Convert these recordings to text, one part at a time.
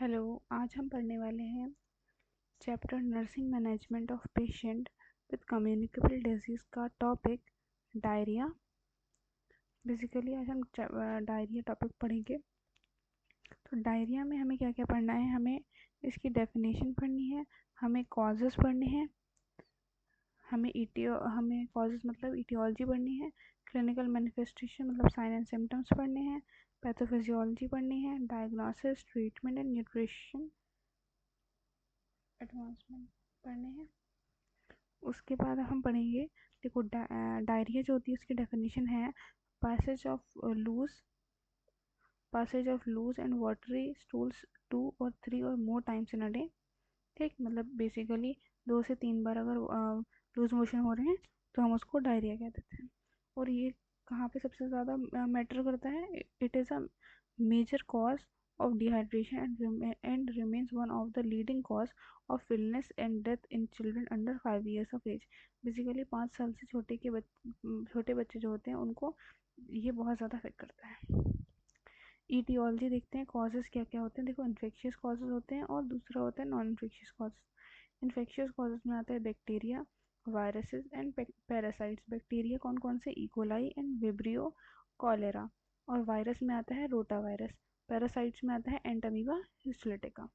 Hello. आज हम पढ़ने वाले हैं chapter nursing management of patient with communicable disease का टॉपिक डायरिया। बेसिकली आज हम डायरिया टॉपिक पढ़ेंगे। तो डायरिया में हमें क्या क्या पढ़ना है, हमें इसकी डेफिनेशन पढ़नी है, हमें कॉजेज़ पढ़ने हैं, हमें कॉजेज़ मतलब इटियोलॉजी पढ़नी है, क्लिनिकल मैनिफेस्टेशन मतलब साइन एंड सिम्टम्स पढ़ने हैं, पैथोफिजियोलॉजी पढ़नी है, diagnosis, treatment and nutrition advancement पढ़ने हैं। उसके बाद हम पढ़ेंगे, देखो डायरिया जो होती है उसकी डेफिनेशन है passage of loose and watery stools 2 or 3 or more times in a day। ठीक, मतलब बेसिकली 2 से 3 बार अगर लूज मोशन हो रहे हैं तो हम उसको डायरिया कह देते हैं। और ये कहाँ पे सबसे ज़्यादा मैटर करता है? It is a major cause of dehydration and remains one of the leading cause of illness and death in children under 5 years of age। Basically 5 साल से छोटे बच्चे जो होते हैं उनको ये बहुत ज़्यादा अफेक्ट करता है। ईटियोलॉजी देखते हैं, कॉजेज़ क्या क्या होते हैं। देखो, इन्फेक्शियस कॉजेज़ होते हैं और दूसरा होता है non infectious causes. Infectious causes में आता है bacteria, viruses and parasites. Bacteria कौन कौन से? E coli and vibrio cholera. और वायरस में आता है रोटा वायरस। पैरासाइट्स में आता है एंटामीबा हिस्टोलिटिका।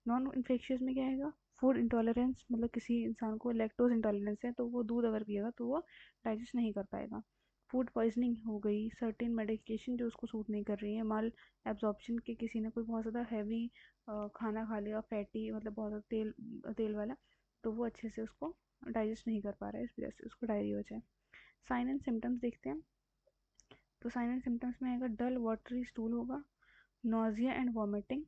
नॉन इन्फेक्शियस में क्या आएगा? फूड इंटॉलरेंस, मतलब किसी इंसान को लैक्टोज इंटॉलरेंस है तो वो दूध अगर पिएगा तो वो डाइजेस्ट नहीं कर पाएगा। फूड पॉइजनिंग हो गई, सर्टेन मेडिकेशन जो उसको सूट नहीं कर रही है, माल एब्जॉर्प्शन के, किसी ने कोई बहुत ज़्यादा हैवी खाना खा लिया, फैटी मतलब बहुत ज़्यादा तेल तेल वाला, तो वो अच्छे से उसको डाइजेस्ट नहीं कर पा रहा है, इस वजह से उसको डायरिया हो जाए। साइन एंड सिम्टम्स देखते हैं। तो साइन एंड सिम्टम्स में आएगा डल वाटरी स्टूल होगा, nausea and vomiting,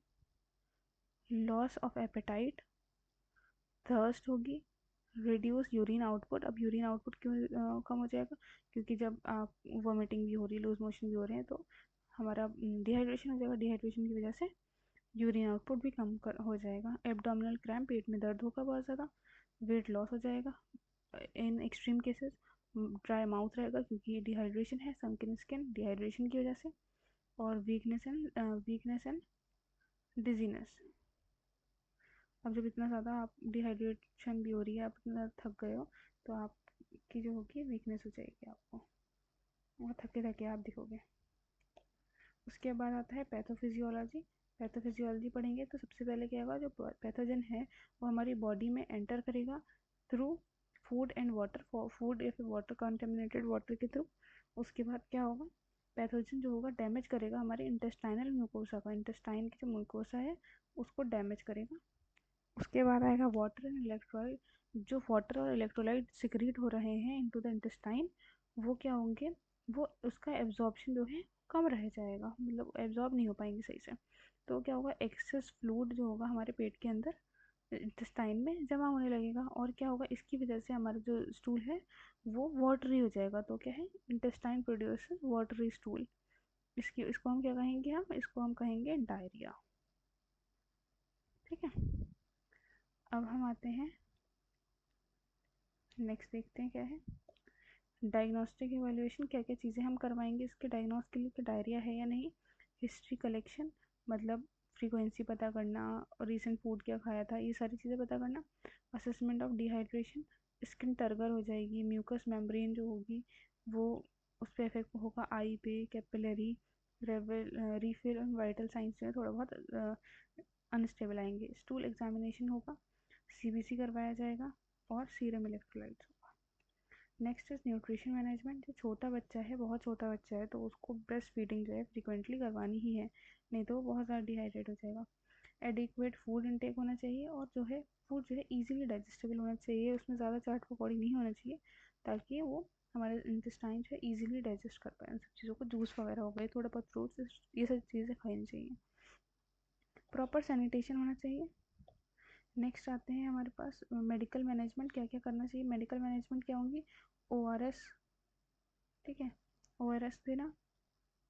loss of appetite, thirst होगी, रिड्यूस यूरिन आउटपुट। अब यूरिन आउटपुट क्यों कम हो जाएगा? क्योंकि जब आप वॉमिटिंग भी हो रही है, लूज मोशन भी हो रहे हैं, तो हमारा डिहाइड्रेशन हो जाएगा। डिहाइड्रेशन की वजह से यूरिन आउटपुट भी हो जाएगा। एब्डोमिनल क्रैम्प, पेट में दर्द होगा बहुत ज़्यादा। वेट लॉस हो जाएगा। In extreme cases dry mouth रहेगा क्योंकि डिहाइड्रेशन है। संकिन स्किन, डिहाइड्रेशन की वजह से। और वीकनेस एंड डिजीनेस। अब जब इतना ज़्यादा आप डिहाइड्रेशन भी हो रही है, आप इतना थक गए हो, तो आपकी जो होगी वीकनेस हो जाएगी आपको, और थके थके आप दिखोगे। उसके बाद आता है पैथोफिजियोलॉजी। पैथोफिजियोलॉजी पढ़ेंगे तो सबसे पहले क्या होगा, जो पैथोजन है वो हमारी बॉडी में एंटर करेगा through food and water, food या फिर वाटर, कंटेमिनेटेड वाटर के थ्रू। उसके बाद क्या होगा, पैथोजन जो होगा डैमेज करेगा हमारे इंटेस्टाइनल म्यूकोसा का। इंटेस्टाइन की जो म्यूकोसा है उसको डैमेज करेगा। उसके बाद आएगा वाटर एंड इलेक्ट्रोलाइट। जो वाटर और इलेक्ट्रोलाइट सिक्रीट हो रहे हैं इनटू द इंटेस्टाइन, वो क्या होंगे, वो उसका एब्जॉर्प्शन जो है कम रह जाएगा, मतलब एब्जॉर्ब नहीं हो पाएंगे सही से। तो क्या होगा, एक्सेस फ्लूइड जो होगा हमारे पेट के अंदर इंटेस्टाइन में जमा होने लगेगा। और क्या होगा, इसकी वजह से हमारा जो स्टूल है वो वाटरी हो जाएगा। तो क्या है, इंटेस्टाइन प्रोड्यूसेस वाटरी स्टूल। इसको हम क्या कहेंगे, इसको हम कहेंगे डायरिया। ठीक है। अब हम आते हैं नेक्स्ट, देखते हैं क्या है डायग्नोस्टिक एवेल्युएशन। क्या क्या चीज़ें हम करवाएंगे इसके डायग्नोस के लिए कि डायरिया है या नहीं। हिस्ट्री कलेक्शन, मतलब फ्रीक्वेंसी पता करना, रीसेंट फूड क्या खाया था, ये सारी चीज़ें पता करना। Assessment of dehydration, skin turgor हो जाएगी, म्यूकस मेम्ब्रेन जो होगी वो, उस पर इफेक्ट होगा, आई पे, कैपिलरी रीफिल और वाइटल साइंस जो है थोड़ा बहुत अनस्टेबल आएंगे। स्टूल एग्जामिनेशन होगा, सीबीसी करवाया जाएगा और serum electrolytes. Next is nutrition management. जो छोटा बच्चा है, बहुत छोटा बच्चा है, तो उसको ब्रेस्ट फीडिंग जो है फ्रिक्वेंटली करवानी ही है, नहीं तो वो बहुत ज़्यादा डिहाइड्रेट हो जाएगा। एडिक्वेट फूड इनटेक होना चाहिए, और जो है फूड जो है इजीली डाइजेस्टेबल होना चाहिए, उसमें ज़्यादा चाट पकौड़ी नहीं होना चाहिए, ताकि वो हमारे इंटेस्टाइन जो है इजीली डाइजेस्ट कर पाए उन सब चीज़ों को। जूस वगैरह हो गए, थोड़ा बहुत फ्रूट्स, ये सब चीज़ें खानी चाहिए। प्रॉपर सैनिटेशन होना चाहिए। नेक्स्ट आते हैं हमारे पास मेडिकल मैनेजमेंट। क्या क्या करना चाहिए? मेडिकल मैनेजमेंट क्या होंगी, ORS, ठीक है, ORS देना,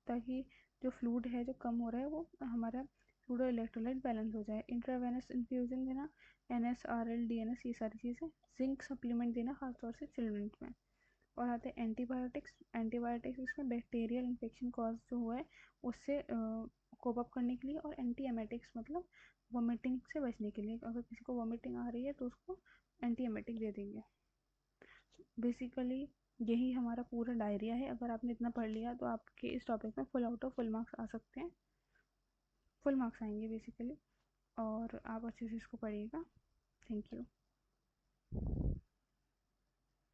ताकि जो फ्लूइड है जो कम हो रहा है वो हमारा फ्लूइड और इलेक्ट्रोलाइट बैलेंस हो जाए। इंट्रावेनस इन्फ्यूजन देना, NSRL DNS, ये सारी चीज़ें। जिंक सप्लीमेंट देना खासतौर से चिल्ड्रन में। और आते हैं एंटीबायोटिक्स। एंटीबायोटिक्स इसमें बैक्टीरियल इन्फेक्शन कॉज जो हुआ है उससे कोप अप करने के लिए। और एंटी एमेटिक्स मतलब वॉमिटिंग से बचने के लिए, अगर किसी को वॉमिटिंग आ रही है तो उसको एंटी एमेटिक दे देंगे। बेसिकली यही हमारा पूरा डायरिया है। अगर आपने इतना पढ़ लिया तो आपके इस टॉपिक में full out of full marks आ सकते हैं, फुल मार्क्स आएंगे बेसिकली। और आप अच्छे से इसको पढ़िएगा। Thank you.